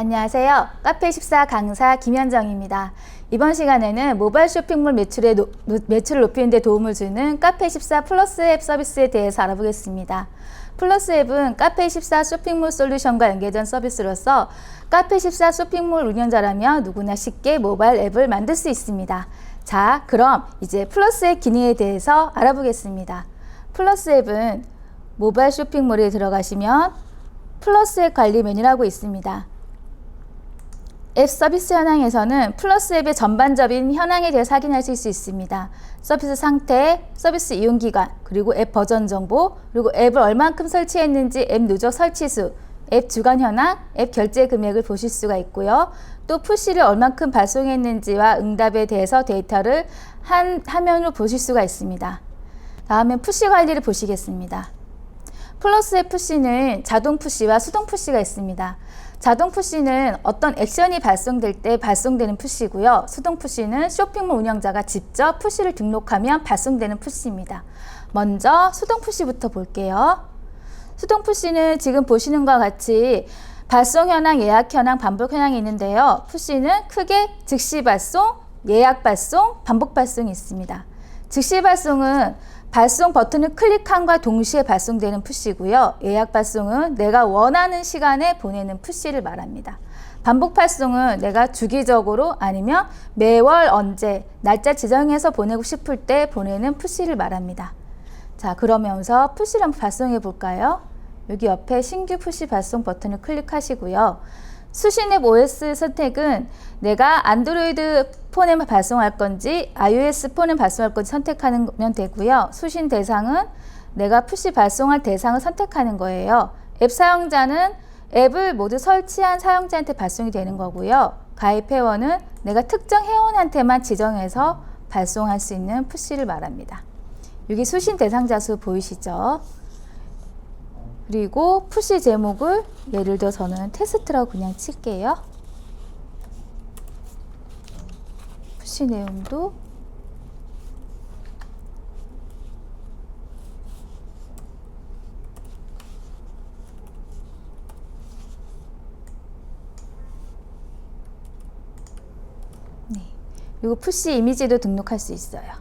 안녕하세요. 카페14 강사 김현정입니다. 이번 시간에는 모바일 쇼핑몰 매출을 높이는 데 도움을 주는 카페14 플러스 앱 서비스에 대해서 알아보겠습니다. 플러스 앱은 카페14 쇼핑몰 솔루션과 연계된 서비스로서 카페14 쇼핑몰 운영자라면 누구나 쉽게 모바일 앱을 만들 수 있습니다. 자, 그럼 이제 플러스 앱 기능에 대해서 알아보겠습니다. 플러스 앱은 모바일 쇼핑몰에 들어가시면 플러스 앱 관리 메뉴라고 있습니다. 앱 서비스 현황에서는 플러스 앱의 전반적인 현황에 대해서 확인하실 수 있습니다. 서비스 상태, 서비스 이용 기간, 그리고 앱 버전 정보, 그리고 앱을 얼만큼 설치했는지, 앱 누적 설치 수, 앱 주간 현황, 앱 결제 금액을 보실 수가 있고요. 또 푸시를 얼만큼 발송했는지와 응답에 대해서 데이터를 한 화면으로 보실 수가 있습니다. 다음에 푸시 관리를 보시겠습니다. 플러스 앱 푸시는 자동 푸시와 수동 푸시가 있습니다. 자동 푸시는 어떤 액션이 발송될 때 발송되는 푸시고요. 수동 푸시는 쇼핑몰 운영자가 직접 푸시를 등록하면 발송되는 푸시입니다. 먼저 수동 푸시부터 볼게요. 수동 푸시는 지금 보시는 것과 같이 발송 현황, 예약 현황, 반복 현황이 있는데요. 푸시는 크게 즉시 발송, 예약 발송, 반복 발송이 있습니다. 즉시 발송은 발송 버튼을 클릭함과 동시에 발송되는 푸시고요. 예약 발송은 내가 원하는 시간에 보내는 푸시를 말합니다. 반복 발송은 내가 주기적으로 아니면 매월 언제 날짜 지정해서 보내고 싶을 때 보내는 푸시를 말합니다. 자, 그러면서 푸시를 한번 발송해 볼까요? 여기 옆에 신규 푸시 발송 버튼을 클릭하시고요. 수신앱 OS 선택은 내가 안드로이드 폰에만 발송할 건지 iOS 폰에 발송할 건지 선택하면 되고요. 수신 대상은 내가 푸시 발송할 대상을 선택하는 거예요. 앱 사용자는 앱을 모두 설치한 사용자한테 발송이 되는 거고요. 가입 회원은 내가 특정 회원한테만 지정해서 발송할 수 있는 푸시를 말합니다. 여기 수신 대상자 수 보이시죠? 그리고 푸시 제목을 예를 들어 저는 테스트라고 그냥 칠게요. 푸시 내용도 네, 그리고 푸시 이미지도 등록할 수 있어요.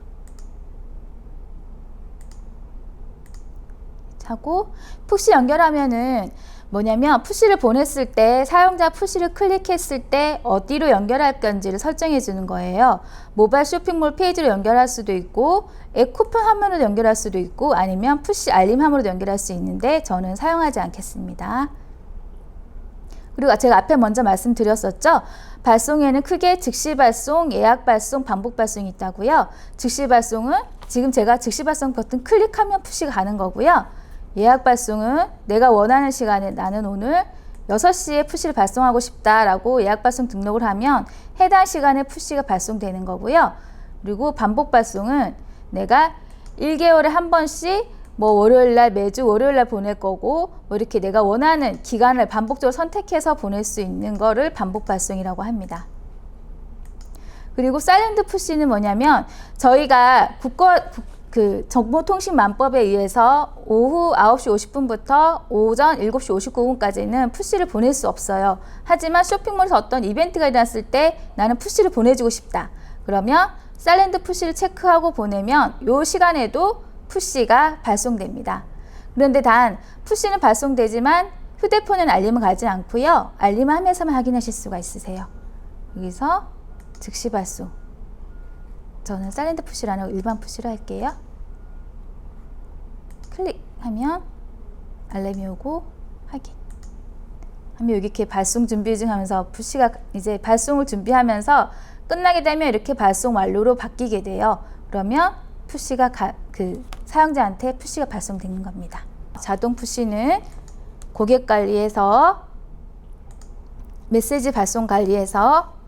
하고 푸시 연결하면은 뭐냐면 푸시를 보냈을 때 사용자 푸시를 클릭했을 때 어디로 연결할 건지를 설정해 주는 거예요. 모바일 쇼핑몰 페이지로 연결할 수도 있고 앱 쿠폰 화면으로 연결할 수도 있고 아니면 푸시 알림 화면으로 연결할 수 있는데 저는 사용하지 않겠습니다. 그리고 제가 앞에 먼저 말씀드렸었죠. 발송에는 크게 즉시 발송, 예약 발송, 반복 발송이 있다고요. 즉시 발송은 지금 제가 즉시 발송 버튼 클릭하면 푸시가 가는 거고요. 예약 발송은 내가 원하는 시간에 나는 오늘 6시에 푸시를 발송하고 싶다라고 예약 발송 등록을 하면 해당 시간에 푸시가 발송되는 거고요. 그리고 반복 발송은 내가 1개월에 한 번씩 뭐 월요일날 매주 월요일날 보낼 거고 뭐 이렇게 내가 원하는 기간을 반복적으로 선택해서 보낼 수 있는 거를 반복 발송이라고 합니다. 그리고 사일런트 푸시는 뭐냐면 저희가 정보통신망법에 의해서 오후 9시 50분부터 오전 7시 59분까지는 푸시를 보낼 수 없어요. 하지만 쇼핑몰에서 어떤 이벤트가 일어났을 때 나는 푸시를 보내주고 싶다. 그러면 사일런트 푸시를 체크하고 보내면 이 시간에도 푸시가 발송됩니다. 그런데 단 푸시는 발송되지만 휴대폰은 알림을 가지 않고요. 알림 화면에서만 확인하실 수가 있으세요. 여기서 즉시 발송. 저는 사일런트 푸시를 안 하고 일반 푸시로 할게요. 클릭하면 알림이 오고 확인. 하면 여기 이렇게 발송 준비 중 하면서 푸시가 이제 발송을 준비하면서 끝나게 되면 이렇게 발송 완료로 바뀌게 돼요. 그러면 푸시가 사용자한테 푸시가 발송되는 겁니다. 자동 푸시는 고객 관리에서 메시지 발송 관리에서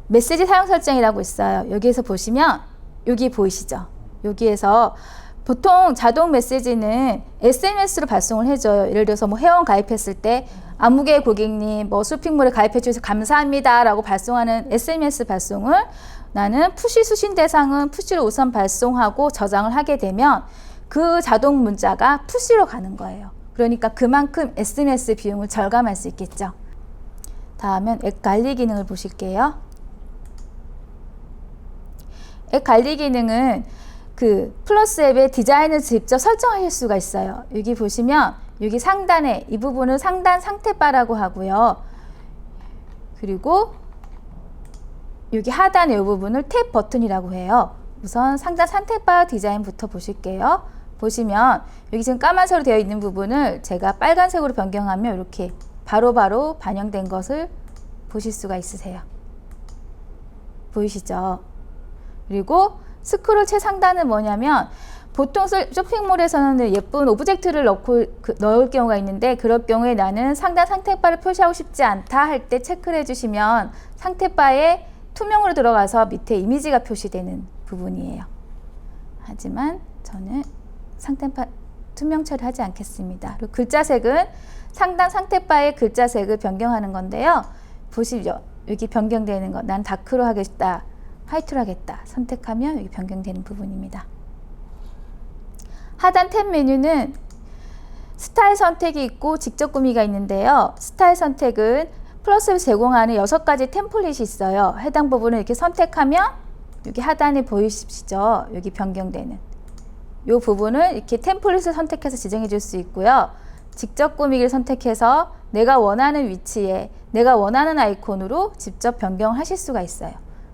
메시지 사용 설정이라고 있어요. 여기에서 보시면 여기 보이시죠? 여기에서 보통 자동 메시지는 SMS로 발송을 해줘요. 예를 들어서 뭐 회원 가입했을 때 아무개 고객님 뭐 쇼핑몰에 가입해 주셔서 감사합니다 라고 발송하는 SMS 발송을 나는 푸시 수신 대상은 푸시로 우선 발송하고 저장을 하게 되면 그 자동 문자가 푸시로 가는 거예요. 그러니까 그만큼 SMS 비용을 절감할 수 있겠죠. 다음은 앱 관리 기능을 보실게요. 앱 관리 기능은 그 플러스 앱의 디자인을 직접 설정하실 수가 있어요. 여기 보시면 여기 상단에 이 부분을 상단 상태바라고 하고요. 그리고 여기 하단에 이 부분을 탭 버튼이라고 해요. 우선 상단 상태바 디자인부터 보실게요. 보시면 여기 지금 까만색으로 되어 있는 부분을 제가 빨간색으로 변경하면 이렇게 바로바로 반영된 것을 보실 수가 있으세요. 보이시죠? 그리고 스크롤 최상단은 뭐냐면 보통 쇼핑몰에서는 예쁜 오브젝트를 넣을 경우가 있는데 그럴 경우에 나는 상단 상태바를 표시하고 싶지 않다 할 때 체크를 해주시면 상태바에 투명으로 들어가서 밑에 이미지가 표시되는 부분이에요. 하지만 저는 상태바 투명 처리하지 않겠습니다. 그리고 글자색은 상단 상태바의 글자색을 변경하는 건데요. 보시죠. 여기 변경되는 거. 난 다크로 하겠다. 화이트로 하겠다. 선택하면 여기 변경되는 부분입니다. 하단 탭 메뉴는 스타일 선택이 있고 직접 구미가 있는데요. 스타일 선택은 플러스를 제공하는 6가지 템플릿이 있어요. 해당 부분을 이렇게 선택하면 여기 하단에 보이시죠? 여기 변경되는 이 부분을 이렇게 템플릿을 선택해서 지정해 줄 수 있고요. 직접 꾸미기를 선택해서 내가 원하는 위치에 내가 원하는 아이콘으로 직접 변경하실 수가 있어요.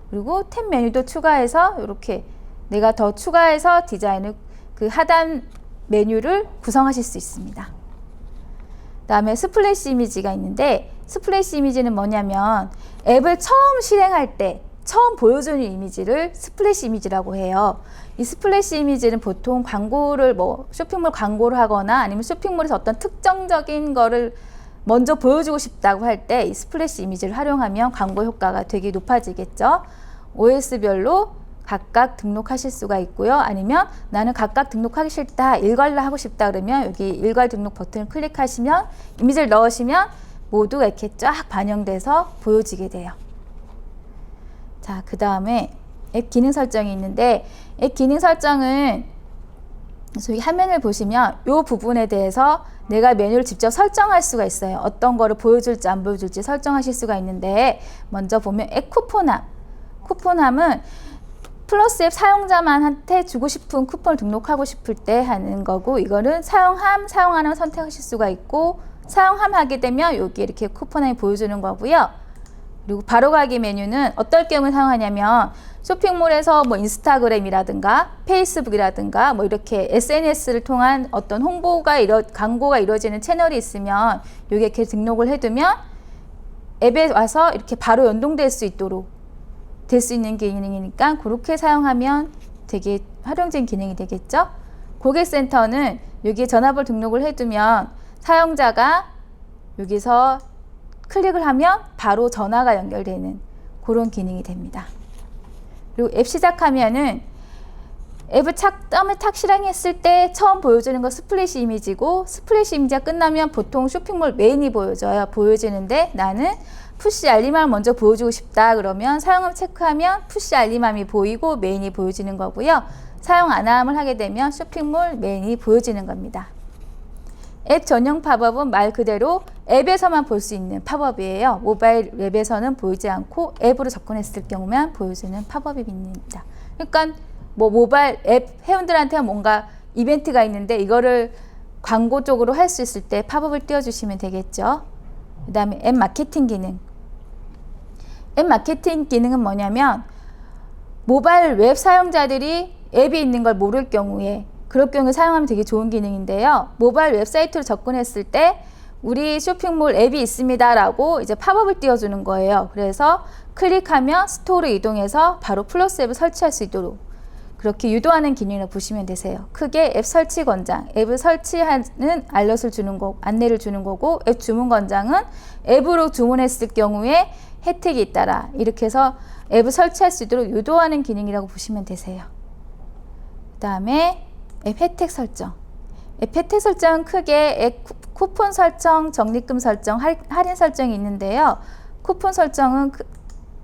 그리고 탭 메뉴도 추가해서 이렇게 내가 더 추가해서 디자인을 그 하단 메뉴를 구성하실 수 있습니다. 그 다음에 스플래시 이미지가 있는데 스플래시 이미지는 뭐냐면 앱을 처음 실행할 때 처음 보여주는 이미지를 스플래시 이미지라고 해요. 이 스플래시 이미지는 보통 광고를 쇼핑몰 광고를 하거나 아니면 쇼핑몰에서 어떤 특정적인 거를 먼저 보여주고 싶다고 할 때 이 스플래시 이미지를 활용하면 광고 효과가 되게 높아지겠죠. OS별로 각각 등록하실 수가 있고요. 아니면 나는 각각 등록하기 싫다, 일괄로 하고 싶다 그러면 여기 일괄 등록 버튼을 클릭하시면 이미지를 넣으시면 모두 이렇게 쫙 반영돼서 보여지게 돼요. 자, 그 다음에 앱 기능 설정이 있는데 앱 기능 설정은 저기 화면을 보시면 이 부분에 대해서 내가 메뉴를 직접 설정할 수가 있어요. 어떤 거를 보여줄지 안 보여줄지 설정하실 수가 있는데 먼저 보면 앱 쿠폰함은 플러스 앱 사용자만한테 주고 싶은 쿠폰을 등록하고 싶을 때 하는 거고 이거는 사용함, 사용 안 함 선택하실 수가 있고 사용함 하게 되면 여기 이렇게 쿠폰함이 보여주는 거고요. 그리고 바로가기 메뉴는 어떨 경우에 사용하냐면 쇼핑몰에서 인스타그램이라든가 페이스북이라든가 이렇게 SNS를 통한 어떤 광고가 이루어지는 채널이 있으면 여기 이렇게 등록을 해두면 앱에 와서 이렇게 바로 연동될 수 있도록 될 수 있는 기능이니까 그렇게 사용하면 되게 활용적인 기능이 되겠죠. 고객센터는 여기에 전화번호 등록을 해두면 사용자가 여기서 클릭을 하면 바로 전화가 연결되는 그런 기능이 됩니다. 그리고 앱 시작하면은 앱을 처음에 실행했을 때 처음 보여주는 거 스플래시 이미지고 스플래시 이미지가 끝나면 보통 쇼핑몰 메인이 보여지는데 나는 푸시 알림함을 먼저 보여주고 싶다 그러면 사용함 체크하면 푸시 알림함이 보이고 메인이 보여지는 거고요. 사용 안 함을 하게 되면 쇼핑몰 메인이 보여지는 겁니다. 앱 전용 팝업은 말 그대로 앱에서만 볼 수 있는 팝업이에요. 모바일 웹에서는 보이지 않고 앱으로 접근했을 경우만 보여주는 팝업입니다. 그러니까 모바일 앱 회원들한테 뭔가 이벤트가 있는데 이거를 광고 쪽으로 할 수 있을 때 팝업을 띄워주시면 되겠죠. 그 다음에 앱 마케팅 기능. 앱 마케팅 기능은 뭐냐면 모바일 웹 사용자들이 앱이 있는 걸 모를 경우에 그럴 경우에 사용하면 되게 좋은 기능인데요. 모바일 웹사이트로 접근했을 때 우리 쇼핑몰 앱이 있습니다 라고 이제 팝업을 띄워주는 거예요. 그래서 클릭하면 스토어로 이동해서 바로 플러스 앱을 설치할 수 있도록 그렇게 유도하는 기능이라고 보시면 되세요. 크게 앱 설치 권장, 앱을 설치하는 안내를 주는 거고 앱 주문 권장은 앱으로 주문했을 경우에 혜택이 있다라 이렇게 해서 앱을 설치할 수 있도록 유도하는 기능이라고 보시면 되세요. 그 다음에 앱 혜택 설정. 앱 혜택 설정은 크게 앱 쿠폰 설정, 적립금 설정, 할인 설정이 있는데요. 쿠폰 설정은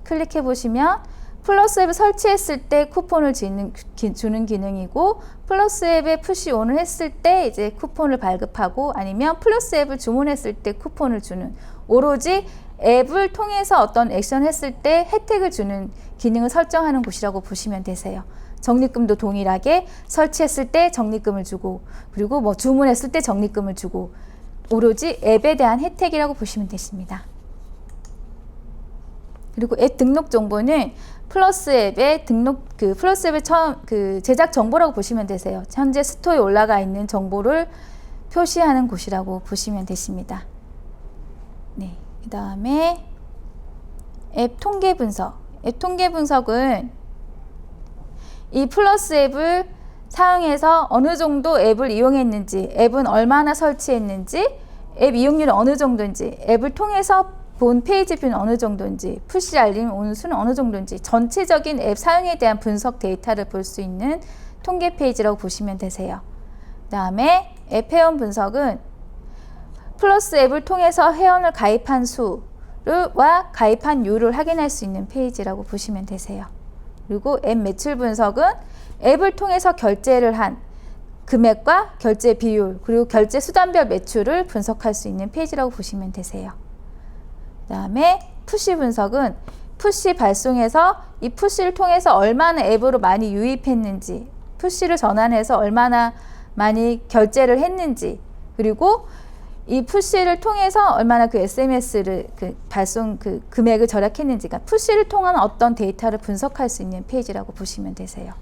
클릭해 보시면 플러스 앱을 설치했을 때 쿠폰을 주는 기능이고 플러스 앱에 푸시 온을 했을 때 이제 쿠폰을 발급하고 아니면 플러스 앱을 주문했을 때 쿠폰을 주는 오로지 앱을 통해서 어떤 액션을 했을 때 혜택을 주는 기능을 설정하는 곳이라고 보시면 되세요. 적립금도 동일하게 설치했을 때 적립금을 주고, 그리고 뭐 주문했을 때 적립금을 주고, 오로지 앱에 대한 혜택이라고 보시면 되십니다. 그리고 앱 등록 정보는 플러스 앱의 플러스 앱의 처음 제작 정보라고 보시면 되세요. 현재 스토어에 올라가 있는 정보를 표시하는 곳이라고 보시면 되십니다. 네, 그 다음에 앱 통계 분석. 앱 통계 분석은 이 플러스 앱을 사용해서 어느 정도 앱을 이용했는지, 앱은 얼마나 설치했는지, 앱 이용률이 어느 정도인지, 앱을 통해서 본 페이지 뷰는 어느 정도인지, 푸시 알림 오는 수는 어느 정도인지, 전체적인 앱 사용에 대한 분석 데이터를 볼 수 있는 통계 페이지라고 보시면 되세요. 그 다음에 앱 회원 분석은 플러스 앱을 통해서 회원을 가입한 수와 가입한 율을 확인할 수 있는 페이지라고 보시면 되세요. 그리고 앱 매출 분석은 앱을 통해서 결제를 한 금액과 결제 비율, 그리고 결제 수단별 매출을 분석할 수 있는 페이지라고 보시면 되세요. 그 다음에 푸시 분석은 푸시 발송해서 이 푸시를 통해서 얼마나 앱으로 많이 유입했는지, 푸시를 전환해서 얼마나 많이 결제를 했는지, 그리고 이 푸시를 통해서 얼마나 SMS를 발송 금액을 절약했는지, 그러니까 푸시를 통한 어떤 데이터를 분석할 수 있는 페이지라고 보시면 되세요.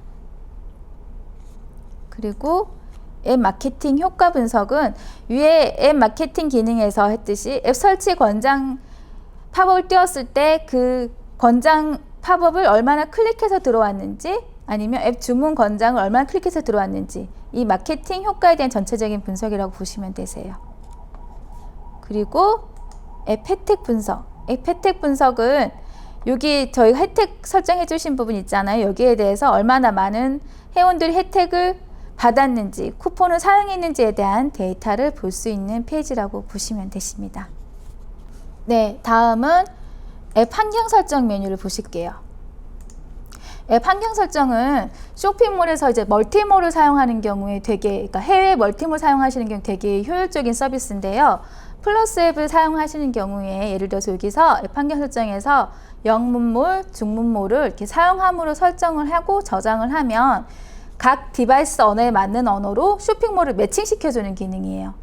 그리고 앱 마케팅 효과 분석은 위에 앱 마케팅 기능에서 했듯이 앱 설치 권장 팝업을 띄웠을 때 그 권장 팝업을 얼마나 클릭해서 들어왔는지, 아니면 앱 주문 권장을 얼마나 클릭해서 들어왔는지, 이 마케팅 효과에 대한 전체적인 분석이라고 보시면 되세요. 그리고 앱 혜택 분석. 앱 혜택 분석은 여기 저희 혜택 설정해 주신 부분 있잖아요. 여기에 대해서 얼마나 많은 회원들이 혜택을 받았는지, 쿠폰을 사용했는지에 대한 데이터를 볼 수 있는 페이지라고 보시면 되십니다. 네, 다음은 앱 환경 설정 메뉴를 보실게요. 앱 환경 설정은 쇼핑몰에서 이제 멀티몰을 사용하는 경우에 그러니까 해외 멀티몰 사용하시는 경우 되게 효율적인 서비스인데요. 플러스 앱을 사용하시는 경우에 예를 들어서 여기서 앱 환경 설정에서 영문몰, 중문몰을 이렇게 사용함으로 설정을 하고 저장을 하면 각 디바이스 언어에 맞는 언어로 쇼핑몰을 매칭시켜주는 기능이에요.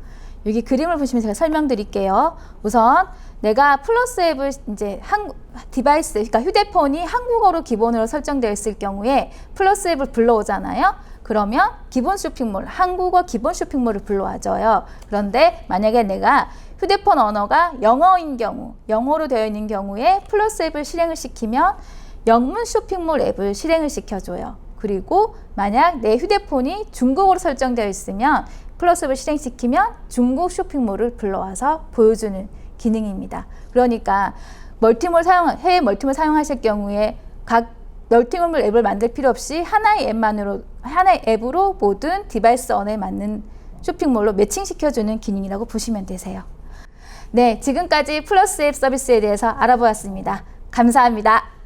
여기 그림을 보시면 제가 설명드릴게요. 우선 내가 플러스 앱을 이제 디바이스, 그러니까 휴대폰이 한국어로 기본으로 설정되어 있을 경우에 플러스 앱을 불러오잖아요. 그러면 기본 쇼핑몰, 한국어 기본 쇼핑몰을 불러와줘요. 그런데 만약에 내가 휴대폰 언어가 영어인 경우, 영어로 되어 있는 경우에 플러스 앱을 실행을 시키면 영문 쇼핑몰 앱을 실행을 시켜줘요. 그리고 만약 내 휴대폰이 중국어로 설정되어 있으면 플러스 앱을 실행시키면 중국 쇼핑몰을 불러와서 보여주는 기능입니다. 그러니까 해외 멀티몰 사용하실 경우에 각 멀티몰 앱을 만들 필요 없이 하나의 앱으로 모든 디바이스 언어에 맞는 쇼핑몰로 매칭시켜주는 기능이라고 보시면 되세요. 네, 지금까지 플러스 앱 서비스에 대해서 알아보았습니다. 감사합니다.